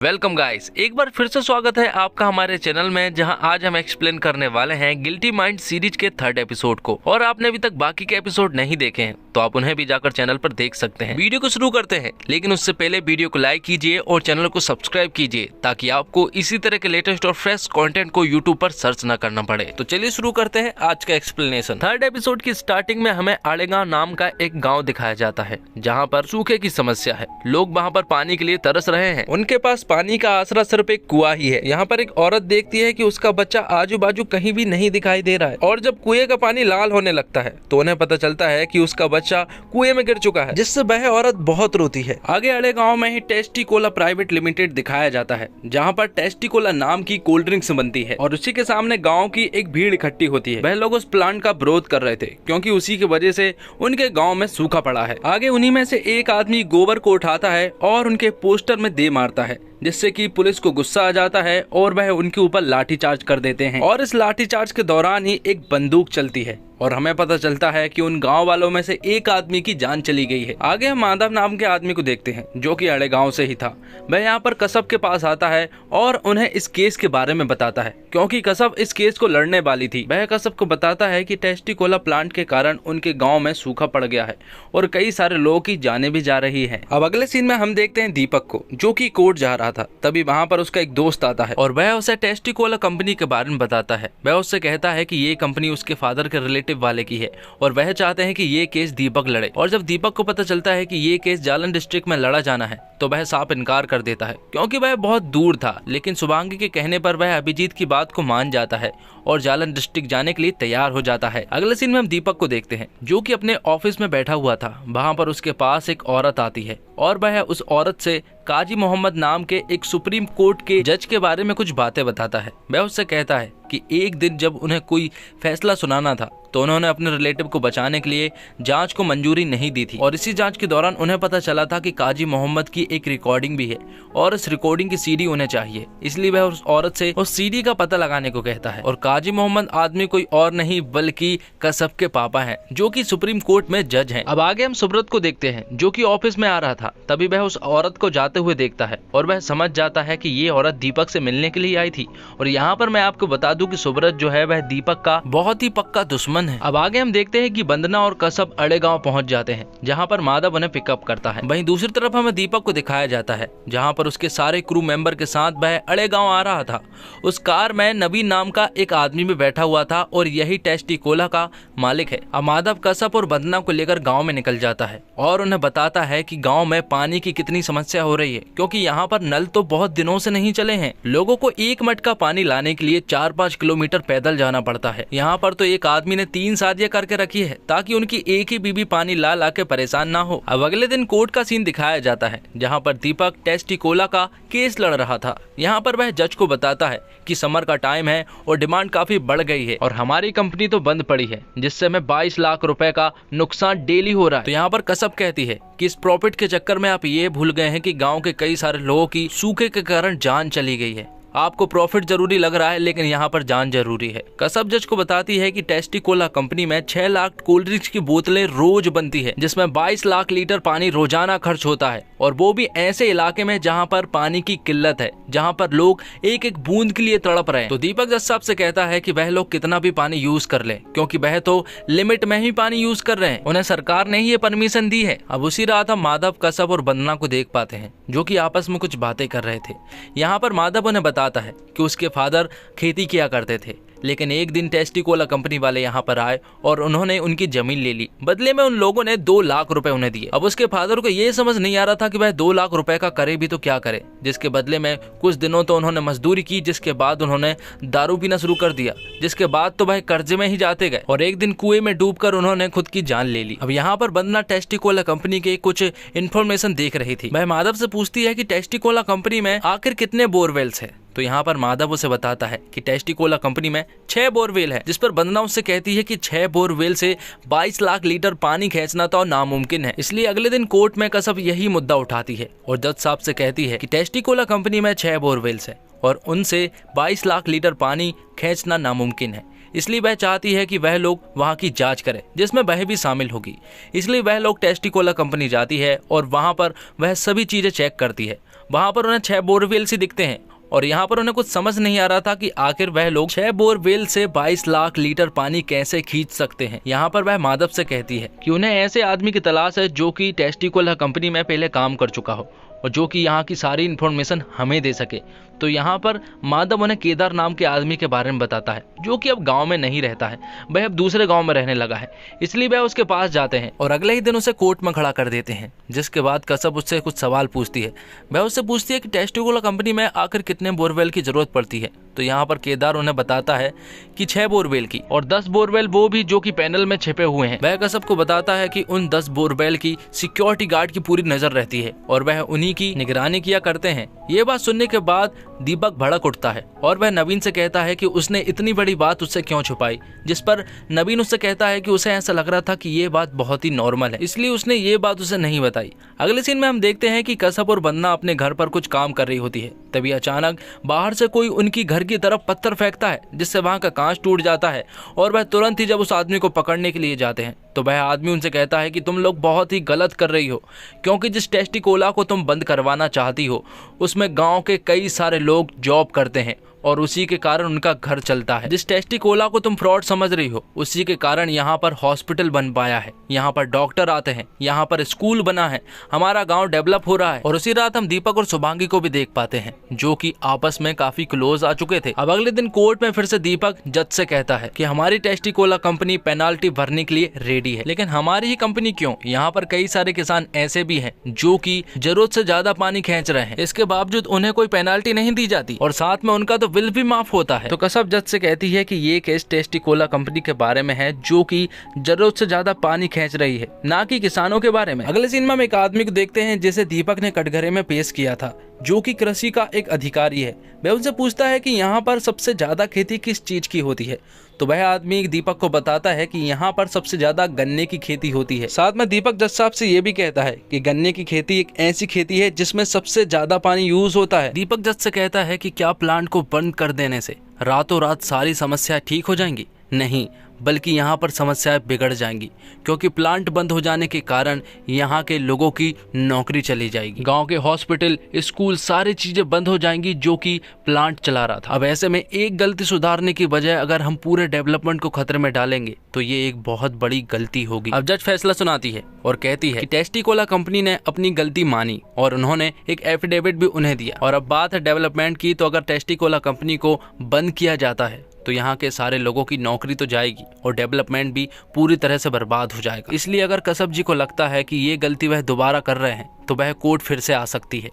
Welcome guys, एक बार फिर से स्वागत है आपका हमारे चैनल में, जहां आज हम एक्सप्लेन करने वाले हैं गिल्टी माइंड सीरीज के 3rd एपिसोड को। और आपने अभी तक बाकी के एपिसोड नहीं देखे हैं तो आप उन्हें भी जाकर चैनल पर देख सकते हैं। वीडियो को शुरू करते हैं, लेकिन उससे पहले वीडियो को लाइक कीजिए और चैनल को सब्सक्राइब कीजिए ताकि आपको इसी तरह के लेटेस्ट और फ्रेश कंटेंट को यूट्यूब पर सर्च न करना पड़े। तो चलिए शुरू करते हैं आज का एक्सप्लेनेशन। 3rd एपिसोड की स्टार्टिंग में हमें आड़ेगांव नाम का एक गाँव दिखाया जाता है जहाँ पर सूखे की समस्या है। लोग वहाँ पर पानी के लिए तरस रहे हैं। उनके पास पानी का आसरा सिर्फ एक कुआं ही है। यहाँ पर एक औरत देखती है कि उसका बच्चा आजू बाजू कहीं भी नहीं दिखाई दे रहा है, और जब कुएं का पानी लाल होने लगता है तो उन्हें पता चलता है कि उसका बच्चा कुएं में गिर चुका है, जिससे वह औरत बहुत रोती है। आगे अड़े गांव में ही टेस्टी कोला प्राइवेट लिमिटेड दिखाया जाता है, जहाँ पर टेस्टी कोला नाम की कोल्ड ड्रिंक्स बनती है और उसी के सामने गाँव की एक भीड़ इकट्ठी होती है। वह लोग उस प्लांट का विरोध कर रहे थे क्योंकि उसी की वजह से उनके गाँव में सूखा पड़ा है। आगे उन्हीं में से एक आदमी गोबर को उठाता है और उनके पोस्टर में दे मारता है, जिससे कि पुलिस को गुस्सा आ जाता है और वह उनके ऊपर लाठीचार्ज कर देते हैं। और इस लाठीचार्ज के दौरान ही एक बंदूक चलती है और हमें पता चलता है कि उन गांव वालों में से एक आदमी की जान चली गई है। आगे हम माधव नाम के आदमी को देखते हैं जो कि अड़े गांव से ही था। वह यहाँ पर कसब के पास आता है और उन्हें इस केस के बारे में बताता है, क्योंकि कसब इस केस को लड़ने वाली थी। वह कसब को बताता है कि टेस्टी कोला प्लांट के कारण उनके गाँव में सूखा पड़ गया है और कई सारे लोगों की जाने भी जा रही है। अब अगले सीन में हम देखते हैं दीपक को, जो की कोर्ट जा रहा था। तभी वहाँ पर उसका एक दोस्त आता है और वह उसे टेस्टी कोला कंपनी के बारे में बताता है। वह उससे कहता है कि ये कंपनी उसके फादर के रिलेटिव वाले की है और वह चाहते हैं कि ये केस दीपक लड़े। और जब दीपक को पता चलता है कि ये केस जालन डिस्ट्रिक्ट में लड़ा जाना है तो वह साफ इनकार कर देता है, क्योंकि वह बहुत दूर था। लेकिन शुभांगी के कहने पर वह अभिजीत की बात को मान जाता है और जालन डिस्ट्रिक्ट जाने के लिए तैयार हो जाता है। अगले सीन में हम दीपक को देखते हैं जो कि अपने ऑफिस में बैठा हुआ था। वहाँ पर उसके पास एक औरत आती है और वह उस औरत से काजी मोहम्मद नाम के एक सुप्रीम कोर्ट के जज के बारे में कुछ बातें बताता है। वह उससे कहता है कि एक दिन जब उन्हें कोई फैसला सुनाना था तो उन्होंने अपने रिलेटिव को बचाने के लिए जांच को मंजूरी नहीं दी थी, और इसी जांच के दौरान उन्हें पता चला था कि काजी मोहम्मद की एक रिकॉर्डिंग भी है और इस रिकॉर्डिंग की सीडी उन्हें चाहिए। इसलिए वह उस औरत से उस सीडी का पता लगाने को कहता है। और काजी मोहम्मद आदमी कोई और नहीं बल्कि कसब के पापा हैं, जो कि सुप्रीम कोर्ट में जज हैं। अब आगे हम सुब्रत को देखते हैं जो कि ऑफिस में आ रहा था। तभी वह उस औरत को जाते हुए देखता है और वह समझ जाता है कि ये औरत दीपक से मिलने के लिए आई थी। और यहाँ पर मैं आपको बता दूं कि सुब्रत जो है वह दीपक का बहुत ही पक्का दुश्मन है। अब आगे हम देखते हैं कि वंदना और कसब अड़े गांव पहुंच जाते हैं, जहां पर माधव उन्हें पिकअप करता है। वहीं दूसरी तरफ हमें दीपक को दिखाया जाता है जहां पर उसके सारे क्रू मेंबर के साथ वह अड़े गांव आ रहा था। उस कार में नवीन नाम का एक आदमी भी बैठा हुआ था और यही टेस्टी कोला का मालिक है। अब माधव कसब और वंदना को लेकर गाँव में निकल जाता है और उन्हें बताता है कि गाँव में पानी की कितनी समस्या हो रही है, क्योंकि यहाँ पर नल तो बहुत दिनों से नहीं चले हैं। लोगों को एक मटका पानी लाने के लिए 4-5 किलोमीटर पैदल जाना पड़ता है। यहाँ पर तो एक आदमी ने 3 शादियां करके रखी है ताकि उनकी एक ही बीबी पानी ला ला के परेशान ना हो। अब अगले दिन कोर्ट का सीन दिखाया जाता है जहाँ पर दीपक टेस्टी कोला का केस लड़ रहा था। यहाँ पर वह जज को बताता है कि समर का टाइम है और डिमांड काफी बढ़ गई है और हमारी कंपनी तो बंद पड़ी है, जिससे हमें 22 लाख रुपए का नुकसान डेली हो रहा है। तो यहाँ पर कसब कहती है कि इस प्रॉफिट के चक्कर में आप ये भूल गए हैं कि गाँव के कई सारे लोगों की सूखे के कारण जान चली गई है। आपको प्रॉफिट जरूरी लग रहा है लेकिन यहाँ पर जान जरूरी है। कसब जज को बताती है कि टेस्टी कोला कंपनी में 6 लाख कोल्ड ड्रिंक्स की बोतलें रोज बनती है, जिसमें 22 लाख लीटर पानी रोजाना खर्च होता है, और वो भी ऐसे इलाके में जहाँ पर पानी की किल्लत है, जहाँ पर लोग एक एक बूंद के लिए तड़प रहे हैं। तो दीपक जज साहब से कहता है कि वह लोग कितना भी पानी यूज कर ले, क्योंकि वह तो लिमिट में ही पानी यूज कर रहे हैं, उन्हें सरकार ने ही ये परमिशन दी है। अब उसी रात हम माधव, कसब और वंदना को देख पाते हैं जो कि आपस में कुछ बातें कर रहे थे। यहाँ पर माधव उन्हें बताता है कि उसके फादर खेती किया करते थे, लेकिन एक दिन टेस्टी कोला कंपनी वाले यहाँ पर आए और उन्होंने उनकी जमीन ले ली। बदले में उन लोगों ने 2 लाख रुपए उन्हें दिए। अब उसके फादर को ये समझ नहीं आ रहा था कि वह 2 लाख रुपए का करे भी तो क्या करे, जिसके बदले में कुछ दिनों तो उन्होंने मजदूरी की, जिसके बाद उन्होंने दारू पीना शुरू कर दिया, जिसके बाद तो वह कर्जे में ही जाते गए और एक दिन कुएं में डूबकर उन्होंने खुद की जान ले ली। अब यहाँ पर वंदना टेस्टी कोला कंपनी के कुछ इन्फॉर्मेशन देख रही थी। वह माधव से पूछती है कि टेस्टी कोला कंपनी में आखिर कितने बोरवेल्स है। तो यहाँ पर माधव उसे बताता है कि टेस्टी कोला कंपनी में 6 बोरवेल है, जिस पर वंदना उससे कहती है कि 6 बोरवेल से 22 लाख लीटर पानी खींचना तो नामुमकिन है। इसलिए अगले दिन कोर्ट में कसब यही मुद्दा उठाती है और जज साहब से कहती है कि टेस्टी कोला कंपनी में 6 बोरवेल्स है और उनसे 22 लाख लीटर पानी खींचना नामुमकिन है। इसलिए वह चाहती है कि वह लोग वहाँ की जांच करें, जिसमें वह भी शामिल होगी। इसलिए वह लोग टेस्टी कोला कंपनी जाती है और वहाँ पर वह सभी चीजें चेक करती है वहाँ पर उन्हें 6 बोरवेल से दिखते हैं और यहाँ पर उन्हें कुछ समझ नहीं आ रहा था कि आखिर वह लोग 6 बोरवेल से 22 लाख लीटर पानी कैसे खींच सकते हैं। यहाँ पर वह माधव से कहती है कि उन्हें ऐसे आदमी की तलाश है जो कि टेस्टिकोला कंपनी में पहले काम कर चुका हो और जो कि यहाँ की सारी इन्फॉर्मेशन हमें दे सके। तो यहाँ पर माधव उन्हें केदार नाम के आदमी के बारे में बताता है जो कि अब गांव में नहीं रहता है, वह अब दूसरे गांव में रहने लगा है, इसलिए वह उसके पास जाते हैं और अगले ही दिन उसे कोर्ट में खड़ा कर देते हैं। जिसके बाद कसब उससे कुछ सवाल पूछती है। वह उससे पूछती है कि टेस्टिकोला कंपनी में आखिर कितने बोरवेल की जरूरत पड़ती है। तो यहाँ पर केदार उन्हें बताता है कि 6 बोरवेल की और 10 बोरवेल वो भी जो कि पैनल में छिपे हुए हैं। वह कसब को बताता है कि उन 10 बोरवेल की सिक्योरिटी गार्ड की पूरी नजर रहती है और वह उन्हीं की निगरानी किया करते हैं। ये बात सुनने के बाद दीपक भड़क उठता है और वह नवीन से कहता है कि उसने इतनी बड़ी बात उससे क्यों छुपाई, जिस पर नवीन उससे कहता है कि उसे ऐसा लग रहा था कि ये बात बहुत ही नॉर्मल है, इसलिए उसने ये बात उसे नहीं बताई। अगले सीन में हम देखते हैं कि कसब और वंदना अपने घर पर कुछ काम कर रही होती है। तभी अचानक बाहर से कोई उनकी घर की तरफ पत्थर फेंकता है जिससे वहां का कांच टूट जाता है और वह तुरंत ही जब उस आदमी को पकड़ने के लिए जाते हैं तो वह आदमी उनसे कहता है कि तुम लोग बहुत ही गलत कर रही हो, क्योंकि जिस टेस्टिकोला को तुम बंद करवाना चाहती हो उसमें गांव के कई सारे लोग जॉब करते हैं और उसी के कारण उनका घर चलता है। जिस टेस्टिकोला को तुम फ्रॉड समझ रही हो उसी के कारण यहाँ पर हॉस्पिटल बन पाया है, यहाँ पर डॉक्टर आते हैं, यहाँ पर स्कूल बना है, हमारा गांव डेवलप हो रहा है। और उसी रात हम दीपक और शुभांगी को भी देख पाते हैं जो कि आपस में काफी क्लोज आ चुके थे। अब अगले दिन कोर्ट में फिर से दीपक जज से कहता है कि हमारी टेस्टिकोला कंपनी पेनाल्टी भरने के लिए रेडी है, लेकिन हमारी ही कंपनी क्यों, यहाँ पर कई सारे किसान ऐसे भी हैं जो कि जरूरत से ज्यादा पानी खींच रहे हैं, इसके बावजूद उन्हें कोई पेनाल्टी नहीं दी जाती और साथ में उनका तो बिल भी माफ होता है। तो कसब जज से कहती है कि ये केस टेस्टिकोला कंपनी के बारे में है जो कि जरूरत से ज्यादा पानी खींच रही है, ना कि किसानों के बारे में। अगले सीन में हम एक आदमी को देखते हैं जिसे दीपक ने कटघरे में पेश किया था जो कि कृषि का एक अधिकारी है। वह उनसे पूछता है कि यहाँ पर सबसे ज्यादा खेती किस चीज की होती है। तो वह आदमी दीपक को बताता है कि यहाँ पर सबसे ज्यादा गन्ने की खेती होती है। साथ में दीपक जज साहब से ये भी कहता है कि गन्ने की खेती एक ऐसी खेती है जिसमें सबसे ज्यादा पानी यूज होता है। दीपक जज से कहता है कि क्या प्लांट को बंद कर देने से रातों रात सारी समस्या ठीक हो जाएंगी? नहीं, बल्कि यहाँ पर समस्याएं बिगड़ जाएंगी, क्योंकि प्लांट बंद हो जाने के कारण यहाँ के लोगों की नौकरी चली जाएगी। गांव के हॉस्पिटल, स्कूल, सारी चीजें बंद हो जाएंगी जो कि प्लांट चला रहा था। अब ऐसे में एक गलती सुधारने की बजाय अगर हम पूरे डेवलपमेंट को खतरे में डालेंगे तो ये एक बहुत बड़ी गलती होगी। अब जज फैसला सुनाती है और कहती है कि टेस्टिकोला कंपनी ने अपनी गलती मानी और उन्होंने एक एफिडेविट भी उन्हें दिया। और अब बात है डेवलपमेंट की, तो अगर टेस्टिकोला कंपनी को बंद किया जाता है तो यहाँ के सारे लोगों की नौकरी तो जाएगी और डेवलपमेंट भी पूरी तरह से बर्बाद हो जाएगा। इसलिए अगर कसब जी को लगता है कि ये गलती वह दोबारा कर रहे हैं तो वह कोर्ट फिर से आ सकती है।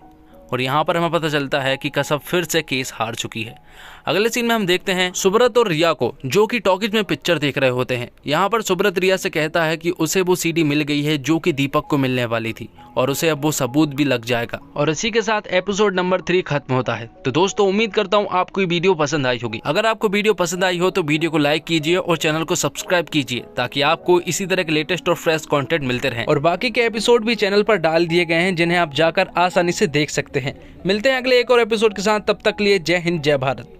और यहाँ पर हमें पता चलता है कि कसब फिर से केस हार चुकी है। अगले सीन में हम देखते हैं सुब्रत और रिया को जो कि टॉकीज में पिक्चर देख रहे होते हैं। यहाँ पर सुब्रत रिया से कहता है कि उसे वो सीडी मिल गई है जो कि दीपक को मिलने वाली थी और उसे अब वो सबूत भी लग जाएगा। और इसी के साथ एपिसोड नंबर 3 खत्म होता है। तो दोस्तों उम्मीद करता हूँ आपको ये वीडियो पसंद आई होगी। अगर आपको वीडियो पसंद आई हो तो वीडियो को लाइक कीजिए और चैनल को सब्सक्राइब कीजिए ताकि आपको इसी तरह के लेटेस्ट और फ्रेश कंटेंट मिलते रहें। और बाकी के एपिसोड भी चैनल पर डाल दिए गए हैं जिन्हें आप जाकर आसानी से देख सकते हैं। मिलते हैं अगले एक और एपिसोड के साथ, तब तक लिए जय हिंद जय भारत।